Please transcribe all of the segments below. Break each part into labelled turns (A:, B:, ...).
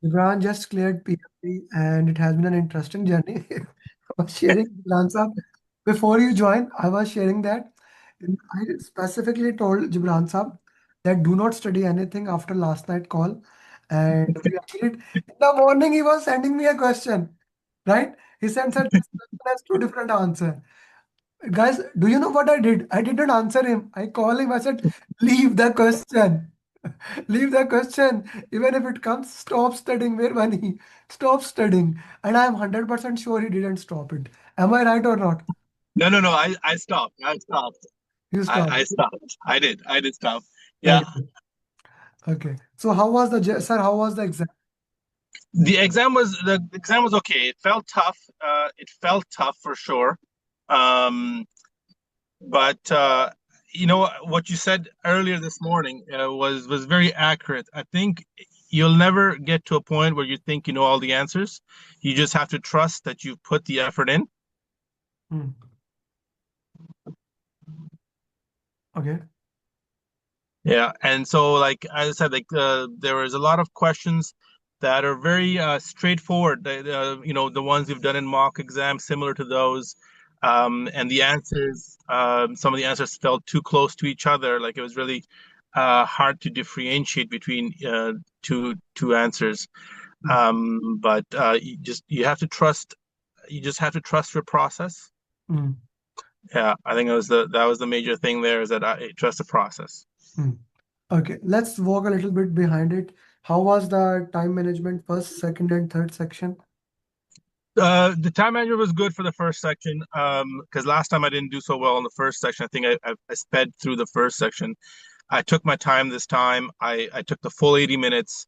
A: Jibran just cleared PMP and it has been an interesting journey. I was sharing Jibran sir, before you joined, I was sharing that I specifically told Jibran sir that do not study anything after last night call. And we agreed. In the morning, he was sending me a question, right? He sent that this question has two different answers. Guys, do you know what I did? I did not answer him. I called him. I said, leave the question. Leave the question. Even if it comes, stop studying. Where money? Stop studying. And I am 100% sure he didn't stop it. Am I right or not?
B: No, no, no. I stopped. I stopped.
A: You stopped.
B: I stopped. I did stop. Yeah.
A: Okay. Okay. So how was sir? How was the exam?
B: The exam was okay. It felt tough. It felt tough for sure. Um, but you know what you said earlier this morning was very accurate. I think you'll never get to a point where you think you know all the answers. You just have to trust that you've put the effort in.
A: Hmm. Okay.
B: Yeah, and so like as I said, like there was a lot of questions that are very straightforward. You know, the ones we've done in mock exams, similar to those, and the answers. Some of the answers felt too close to each other. Like it was really hard to differentiate between two answers.
A: Hmm.
B: But you have to trust. You just have to trust your process.
A: Hmm.
B: Yeah, I think that was the major thing there is that I trust the process.
A: Hmm. Okay. Let's walk a little bit behind it. How was the time management first, second, and third section?
B: The time management was good for the first section because last time I didn't do so well in the first section. I think I sped through the first section. I took my time this time. I took the full 80 minutes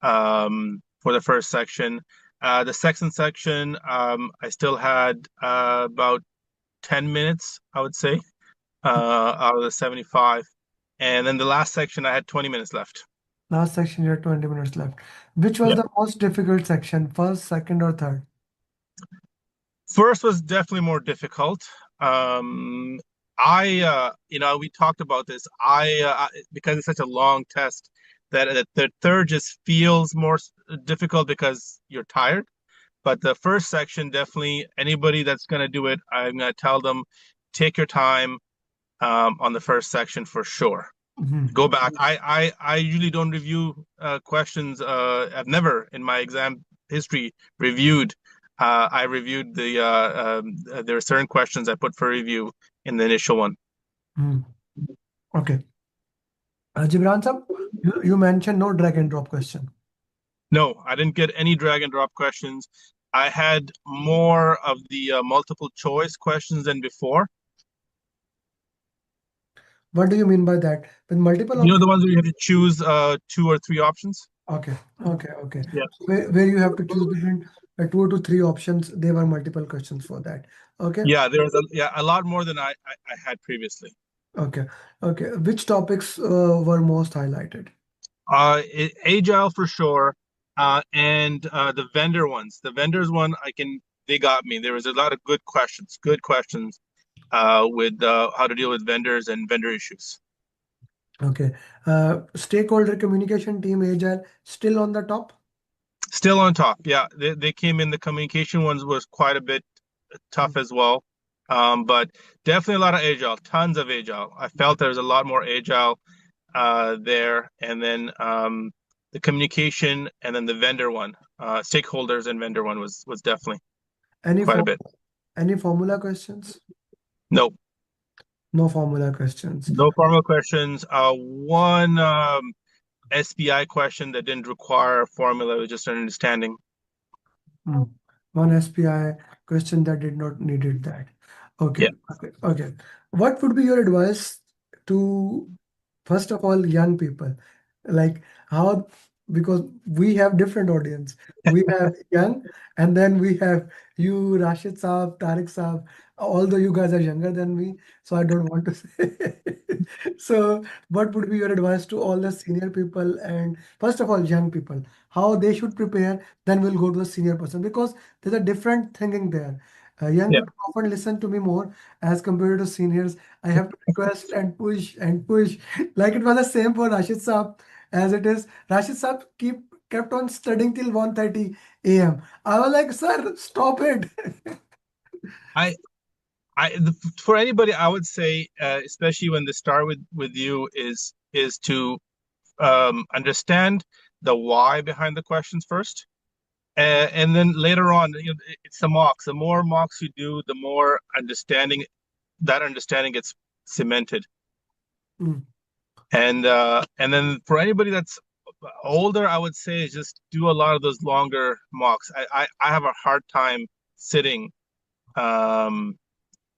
B: for the first section. The second section, I still had about 10 minutes, I would say, out of the 75. And then the last section, I had 20 minutes left.
A: Last section, you had 20 minutes left. Which was
B: Yeah.
A: the most difficult section, first, second, or third?
B: First was definitely more difficult. You know, we talked about this. Because it's such a long test, that the third just feels more difficult because you're tired. But the first section, definitely, anybody that's going to do it, I'm going to tell them, take your time on the first section for sure.
A: Mhm.
B: Go back. I usually don't review questions. I've never in my exam history reviewed. I reviewed there are certain questions I put for review in the initial one.
A: Mhm. Okay. Jibran sir, you mentioned no drag and drop question.
B: No, I didn't get any drag and drop questions. I had more of the multiple choice questions than before.
A: What do you mean by that? With multiple
B: You know, the
A: options?
B: ones where you have to choose two or three options.
A: Okay, okay, okay.
B: Yeah,
A: So where you have to choose between two to three options, there were multiple questions for that. Okay,
B: yeah. There was a lot more than I had previously.
A: okay, okay. Which topics were most highlighted?
B: Agile for sure, and the vendor ones. The vendors one, they got me. There was a lot of good questions with how to deal with vendors and vendor issues.
A: Okay. Stakeholder communication team agile still on the top?
B: Still on top, yeah. They came in. The communication ones was quite a bit tough as well, but definitely a lot of agile, tons of agile. I felt there was a lot more agile there, and then the communication, and then the vendor one, stakeholders and vendor one was definitely
A: Any
B: quite a
A: form,
B: bit.
A: any formula questions?
B: No,
A: No formula questions.
B: no formal questions. One SBI question that didn't require a formula, it was just an understanding.
A: Hmm. One SPI question that did not needed that. Okay,
B: Yeah,
A: okay, okay. What would be your advice to, first of all, young people? Like how, because we have different audience. We have young, and then we have you, Rashid Saab, Tariq Saab. Although you guys are younger than me, so I don't want to say. So, what would be your advice to all the senior people and first of all, young people, how they should prepare? Then we'll go to the senior person because there's a different thinking there. Young
B: yeah,
A: people often listen to me more as compared to seniors. I have to request and push and push. Like it was the same for Rashid Saab as it is. Rashid Saab keep kept on studying till 1:30 a.m. I was like, sir, stop it.
B: I for anybody, I would say, especially when they start with you, is to understand the why behind the questions first, and then later on, it's the mocks. The more mocks you do, the more understanding gets cemented.
A: Mm,
B: And then for anybody that's older, I would say is just do a lot of those longer mocks. I have a hard time sitting um,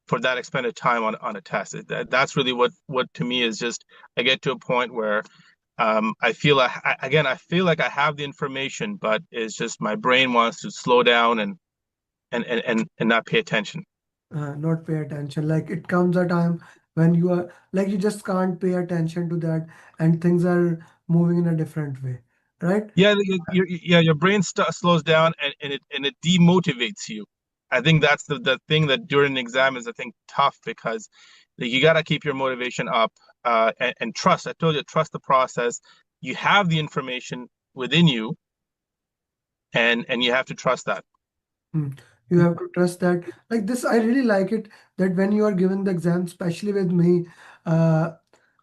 B: for that expended time on a test. That's really what to me is just I get to a point where I feel again I feel like I have the information, but it's just my brain wants to slow down and not pay attention.
A: not pay attention. Like it comes a time when you are like you just can't pay attention to that, and things are moving in a different way, right?
B: Yeah, your brain slows down and it demotivates you. I think that's the thing that during an exam is I think tough because like, you got to keep your motivation up and trust. I told you, trust the process. You have the information within you, and you have to trust that.
A: Mm. You have to trust that. Like this, I really like it that when you are giving the exam, especially with me, uh,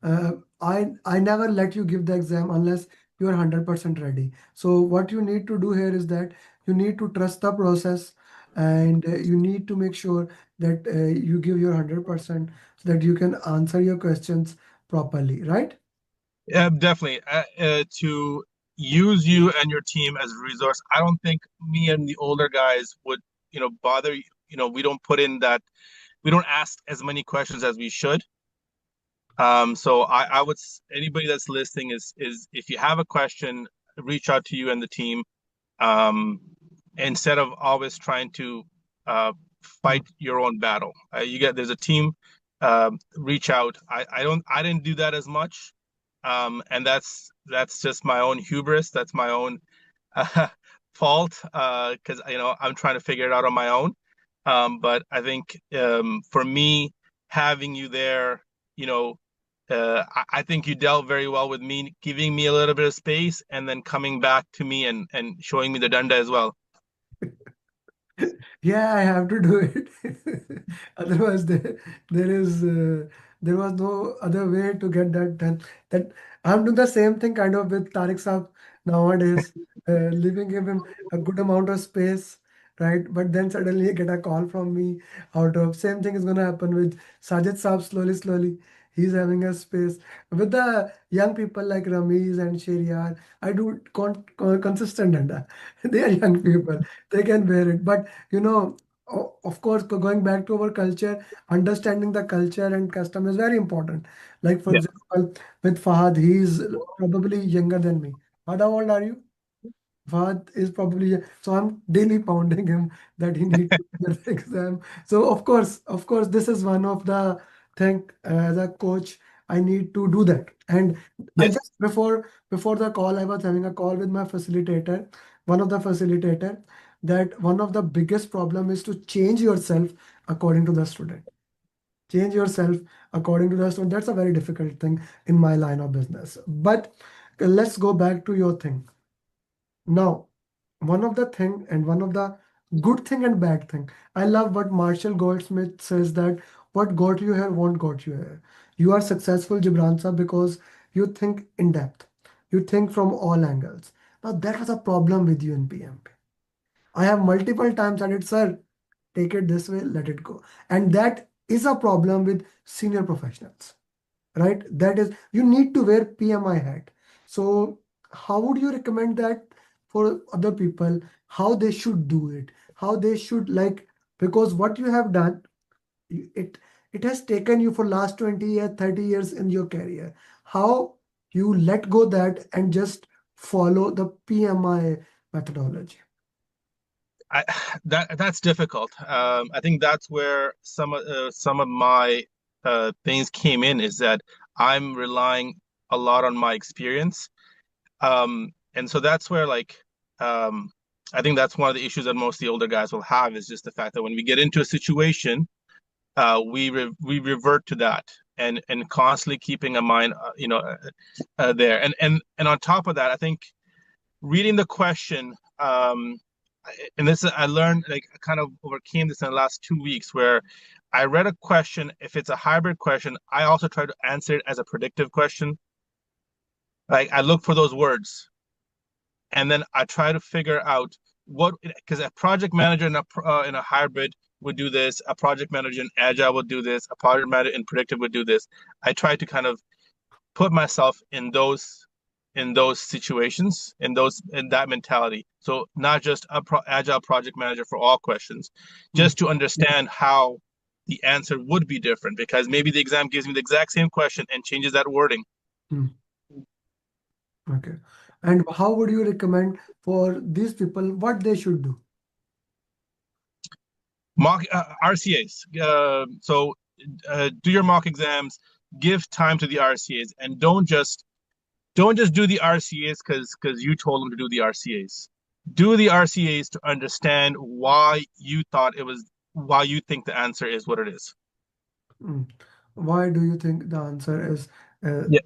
A: uh, I never let you give the exam unless you are 100% ready. So what you need to do here is that you need to trust the process, and you need to make sure that you give your 100% so that you can answer your questions properly, right?
B: Definitely. To use you and your team as a resource, I don't think me and the older guys would, bother. We don't put in that. We don't ask as many questions as we should. So I would anybody that's listening is if you have a question, reach out to you and the team. Um, Instead of always trying to uh,
A: Mm.
B: fight your own battle. There's a team. Reach out. I didn't do that as much, and that's just my own hubris. That's my own uh, fault because I'm trying to figure it out on my own. But I think for me, having you there, you know, I think you dealt very well with me, giving me a little bit of space and then coming back to me and showing me the danda as well.
A: Yeah, I have to do it. Otherwise, there was no other way to get that done. That I'm doing the same thing kind of with Tariq Saab nowadays, leaving him a good amount of space, right? But then suddenly you get a call from me out of same thing is gonna happen with Sajid Saab slowly, slowly. He's having a space. With the young people like Rameez and Sheriar, I do consistent and they are young people. They can bear it. But of course, going back to our culture, understanding the culture and custom is very important. Like, for
B: Yeah.
A: example, with Fahad, he is probably younger than me. Fahad, how old are you? Fahad is probably, so I'm daily pounding him that he need to clear the exam. So of course, this is one of the thing as a coach I need to do that. And I
B: Yes.
A: just before the call, I was having a call with my facilitator, one of the facilitator, that one of the biggest problem is to change yourself according to the student. Change yourself according to the student. That's a very difficult thing in my line of business. But let's go back to your thing. Now, one of the thing and one of the good thing and bad thing. I love what Marshall Goldsmith says that what got you here won't got you here. You are successful, Jibran sir, because you think in depth. You think from all angles. Now that was a problem with you in PMP. I have multiple times said it, sir, take it this way, let it go. And that is a problem with senior professionals, right? That is, you need to wear PMI hat. So, how would you recommend that for other people? How they should do it? How they should like, because what you have done, it it has taken you for last 20 years, 30 years in your career. How you let go that and just follow the PMI methodology?
B: I, that's difficult. I think that's where some of my things came in is that I'm relying a lot on my experience, and so that's where um, I think that's one of the issues that most of the older guys will have is just the fact that when we get into a situation, we revert to that and constantly keeping a mind, there, and on top of that, I think reading the question, and this I learned, like, I kind of overcame this in the last 2 weeks, where I read a question. If it's a hybrid question, I also try to answer it as a predictive question. Like, I look for those words, and then I try to figure out what, because a project manager in a hybrid would do this, a project manager in agile would do this, a project manager in predictive would do this. I try to kind of put myself in those situations, in that mentality. So not just agile project manager for all questions,
A: Hmm.
B: just to understand how the answer would be different, because maybe the exam gives me the exact same question and changes that wording.
A: Hmm. Okay. And how would you recommend for these people what they should do?
B: Mock RCAs. So do your mock exams, give time to the RCAs, and don't just do the RCAs because you told them to do the RCAs. Do the RCAs to understand why you think the answer is what it is.
A: Hmm. Why do you think the answer is uh,
B: Yeah.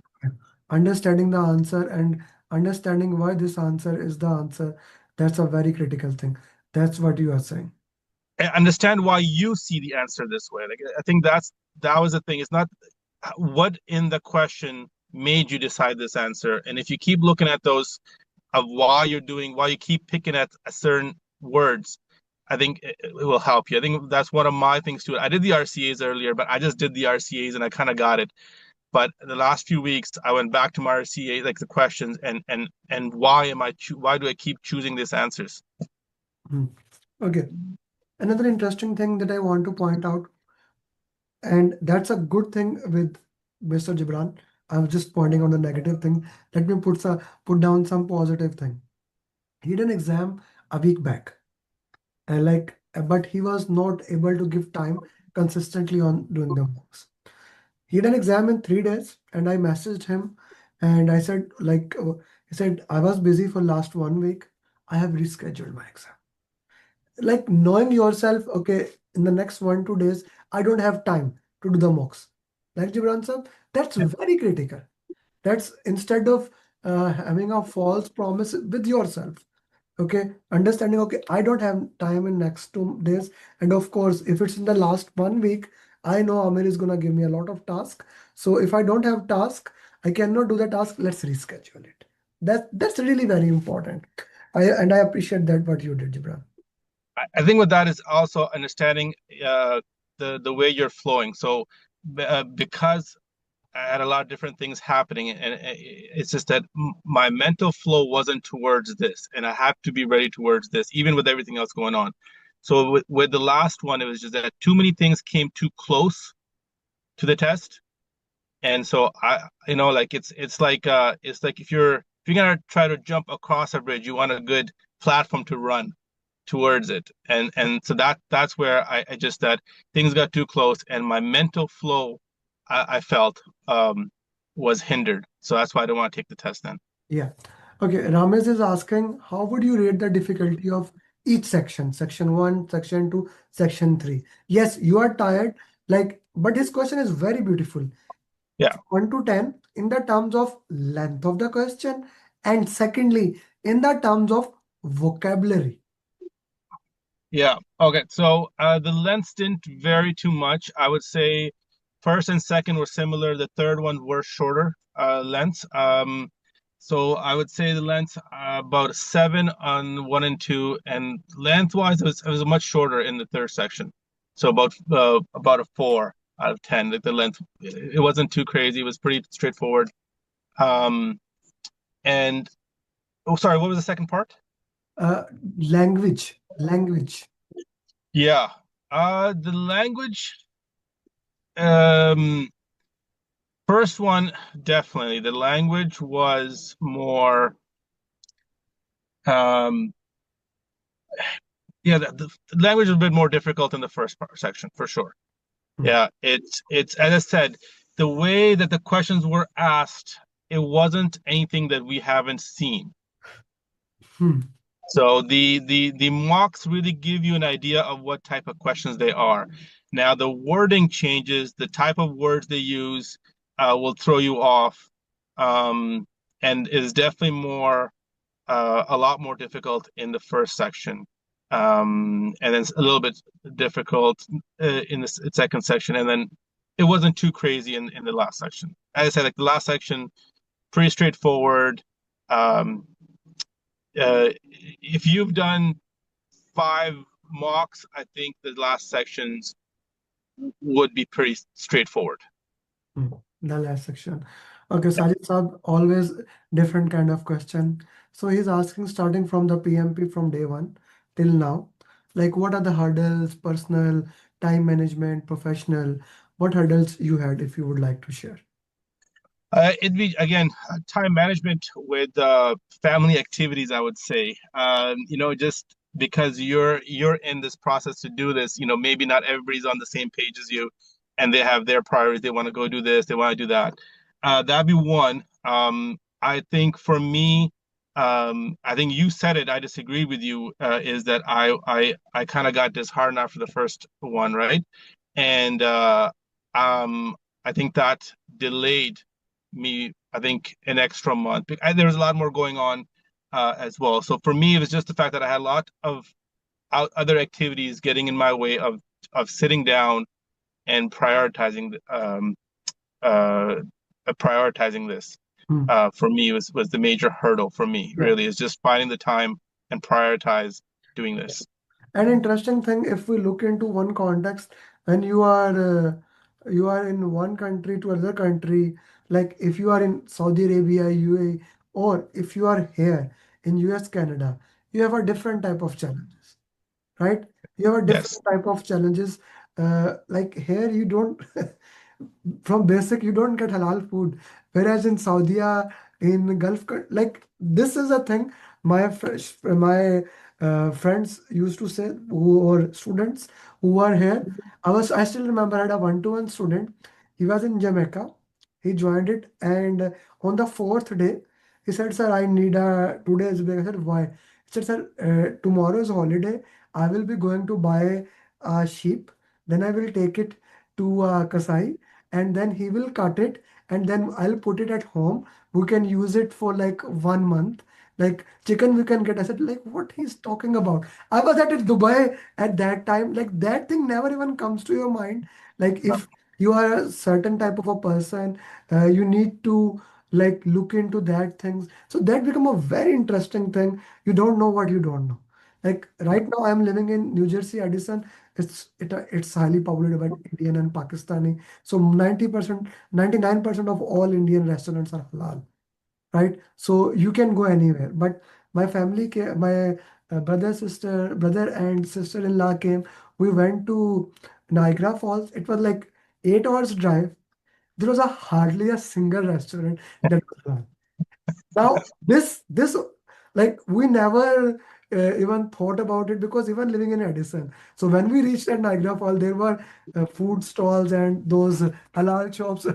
A: understanding the answer and understanding why this answer is the answer? That's a very critical thing. That's what you are saying.
B: Understand why you see the answer this way. Like, I think that was the thing. It's not what in the question made you decide this answer. And if you keep looking at those of why you keep picking at a certain words, I think it will help you. I think that's one of my things too. I did the RCAs earlier, but I just did the RCAs and I kind of got it. But the last few weeks, I went back to my RCA, like the questions, and why do I keep choosing these answers?
A: Hmm. Okay. Another interesting thing that I want to point out, and that's a good thing with Mr. Gibran. I was just pointing on the negative thing. Let me put down some positive thing. He did an exam a week back, and but he was not able to give time consistently on doing the mocks. He did an exam in 3 days, and I messaged him, and I said he said I was busy for last 1 week. I have rescheduled my exam. Like knowing yourself, okay, in the next 1 2 days, I don't have time to do the mocks. Like Gibran sir, that's very critical. That's instead of having a false promise with yourself. Okay, understanding, okay, I don't have time in next 2 days. And of course, if it's in the last 1 week, I know Amir is gonna give me a lot of task. So if I don't have task, I cannot do the task. Let's reschedule it. That's really very important. I appreciate that what you did, Gibran.
B: I think with that is also understanding the way you're flowing. So because I had a lot of different things happening, and it's just that my mental flow wasn't towards this, and I have to be ready towards this, even with everything else going on. So with the last one, it was just that too many things came too close to the test, and so like it's like if you're gonna try to jump across a bridge, you want a good platform to run towards it, and so that's where I just that things got too close, and my mental flow I felt was hindered. So that's why I don't want to take the test then.
A: Yeah. Okay, Ramesh is asking, how would you rate the difficulty of each section? Section 1, section 2, section 3. Yes, you are tired, but his question is very beautiful.
B: Yeah.
A: 1 to 10 in the terms of length of the question, and secondly, in the terms of vocabulary.
B: Yeah. Okay. So the lengths didn't vary too much. I would say first and second were similar. The third one were shorter lengths. So I would say the length about a 7 on 1 and 2, and lengthwise it was much shorter in the third section. So about a 4 out of 10. Like the length, it wasn't too crazy. It was pretty straightforward. Um, and oh, sorry, what was the second part?
A: Uh, language.
B: Yeah. The language. Um, First one, definitely. The language was more, um, yeah, the language was a bit more difficult in the first section for sure.
A: Hmm.
B: Yeah, it's as I said, the way that the questions were asked, it wasn't anything that we haven't seen.
A: Hmm.
B: So the mocks really give you an idea of what type of questions they are. Now the wording changes, the type of words they use will throw you off, and is definitely more. a lot more difficult in the first section, and then a little bit difficult in the second section, and then it wasn't too crazy in the last section. As I said, like the last section, pretty straightforward. Um, if you've done 5 mocks, I think the last sections would be pretty straightforward.
A: Hmm. The last section. Okay, Sajid Saab, always different kind of question. So he's asking starting from the PMP from day one till now, like what are the hurdles, personal, time management, professional, what hurdles you had if you would like to share?
B: It'd be again time management with family activities, I would say. Just because you're in this process to do this, maybe not everybody's on the same page as you, and they have their priorities. They want to go do this, they want to do that. That'd be one. I think for me, I think you said it. I disagree with you. Is that I kind of got disheartened after the first one, right? And I think that delayed me, I think, an extra month. There was a lot more going on as well. So for me, it was just the fact that I had a lot of other activities getting in my way of sitting down and uh, prioritizing this.
A: Hmm.
B: For me, was the major hurdle for me.
A: Yeah.
B: Really, is just finding the time and prioritize doing this.
A: An interesting thing, if we look into one context, when you are in one country to another country, like if you are in Saudi Arabia, UAE, or if you are here in US, Canada, you have a different type of challenges, right? You have a
B: Yes,
A: different type of challenges. Like here, you don't from basic you don't get halal food, whereas in Saudi, in Gulf, like this is a thing. My friends used to say who were students who were here. I still remember I had a one-to-one student. He was in Jamaica. He joined it, and on the fourth day, he said, "Sir, I need a 2 days break." I said, "Why?" He said, "Sir, tomorrow is holiday. I will be going to buy a sheep. Then I will take it to Kasai, and then he will cut it, and then I'll put it at home. We can use it for like 1 month. Like chicken we can get." I said, like, what he's talking about? I was at Dubai at that time. Like that thing never even comes to your mind. Like if you are a certain type of a person, you need to like look into that things. So that become a very interesting thing. You don't know what you don't know. Like right now, I'm living in New Jersey, Addison. It's highly populated by Indian and Pakistani. So 90%, 99% of all Indian restaurants are halal, right? So you can go anywhere. But my brother and sister-in-law came. We went to Niagara Falls. It was like 8 hours drive. There was a hardly a single restaurant that was halal. Now, this like we never even thought about it because even living in Edison. So when we reached at Niagara Falls, there were food stalls and those halal shops.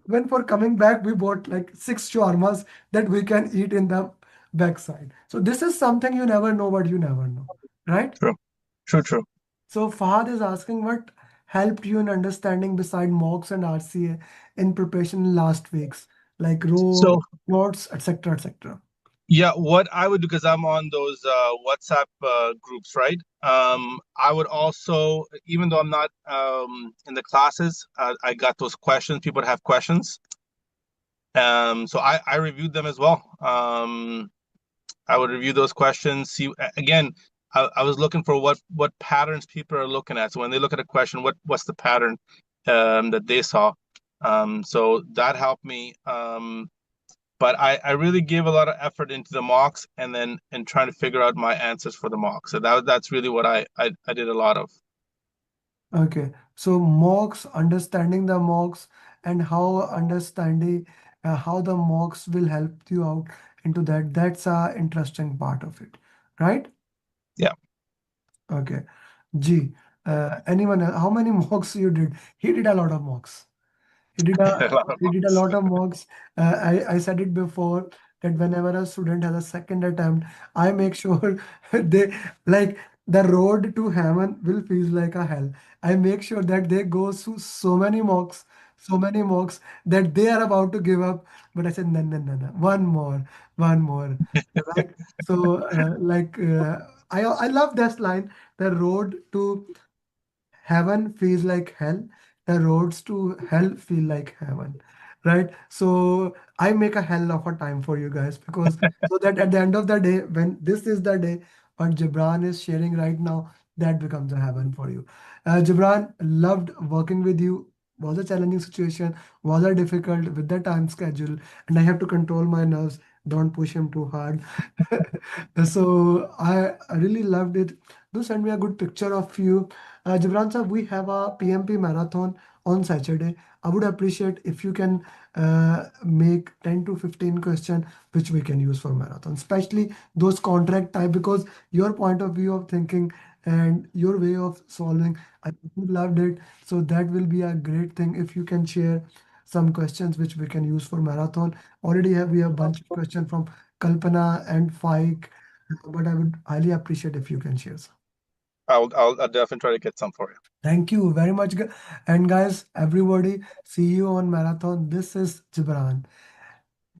A: When for coming back, we bought like 6 shawarmas that we can eat in the backside. So this is something you never know what you never know, right?
B: true, true, true.
A: So Fahad is asking what helped you in understanding beside mocks and RCA in preparation in last weeks, like
B: So
A: notes, etc., etc.
B: yeah, what I would do, because I'm on those WhatsApp groups, right? I would also, even though I'm not in the classes, I got those questions. People would have questions. So I reviewed them as well. I would review those questions. See, again, I was looking for what patterns people are looking at. So when they look at a question, what's the pattern that they saw? So that helped me. But I really gave a lot of effort into the mocks and then and trying to figure out my answers for the mocks. So that's really what I did a lot of.
A: Okay, so mocks, understanding the mocks and how the mocks will help you out into that. That's a interesting part of it, right?
B: Yeah,
A: Okay. G, anyone else? How many mocks you did? He did a lot of mocks. He did a
B: a lot of
A: he did a
B: mocks.
A: lot of mocks. I said it before that whenever a student has a second attempt, I make sure they like the road to heaven will feel like a hell. I make sure that they go through so many mocks that they are about to give up. But I said, no, no, no, no, one more. one more. Like so, I love this line. The road to heaven feels like hell. The roads to hell feel like heaven, right? So I make a hell of a time for you guys because so that at the end of the day, when this is the day what Jibran is sharing right now, that becomes a heaven for you. Jibran, loved working with you. Was a challenging situation, was a difficult with the time schedule, and I have to control my nerves. Don't push him too hard. So I really loved it. Do send me a good picture of you. Jibran sir, we have a PMP marathon on Saturday. I would appreciate if you can make 10 to 15 questions which we can use for marathon, especially those contract type, because your point of view of thinking and your way of solving, I loved it. So that will be a great thing if you can share some questions which we can use for marathon. Already have we have a bunch of questions from Kalpana and Faik, but I would highly appreciate if you can share some.
B: I'll definitely try to get some for you.
A: Thank you very much. And guys, everybody, see you on marathon. This is Jibran.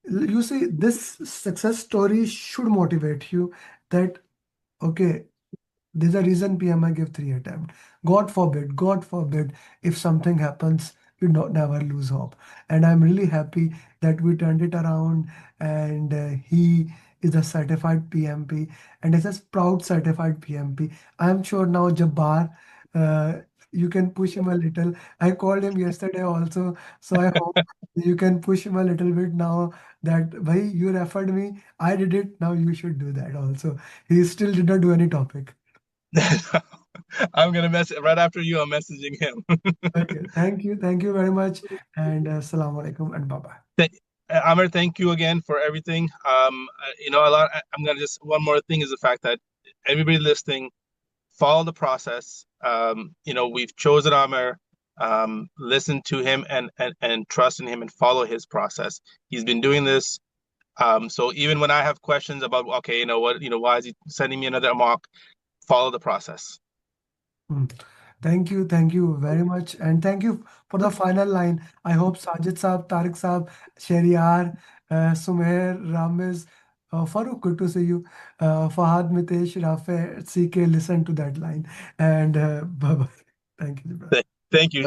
A: You see, this success story should motivate you that, okay, there's a reason PMI give 3 attempts. God forbid, if something happens, you don't never lose hope. And I'm really happy that we turned it around and he is a certified PMP and is a proud certified PMP. I'm sure now Jabbar, uh, you can push him a little. I called him yesterday also, so I hope you can push him a little bit now that, bhai, you referred me, I did it, now you should do that also. He still did not do any topic.
B: I'm gonna mess right after you. I'm messaging him.
A: Okay, thank you very much, and assalamu alaikum and bye bye.
B: Th- Amir, thank you again for everything. A lot. I'm gonna just one more thing is the fact that everybody listening, follow the process. We've chosen Amir. Listen to him and trust in him and follow his process. He's been doing this. So even when I have questions about, okay, why is he sending me another mock? Follow the process.
A: Hmm. Thank you very much, and thank you for the final line. I hope Sajid Saab, Tariq Saab, Sheriar, Sumer, Ramiz, Farooq, good to see you. Fahad, Mitesh, Rafe, CK, listen to that line, and bye bye. Thank you, Jibran.
B: Thank you.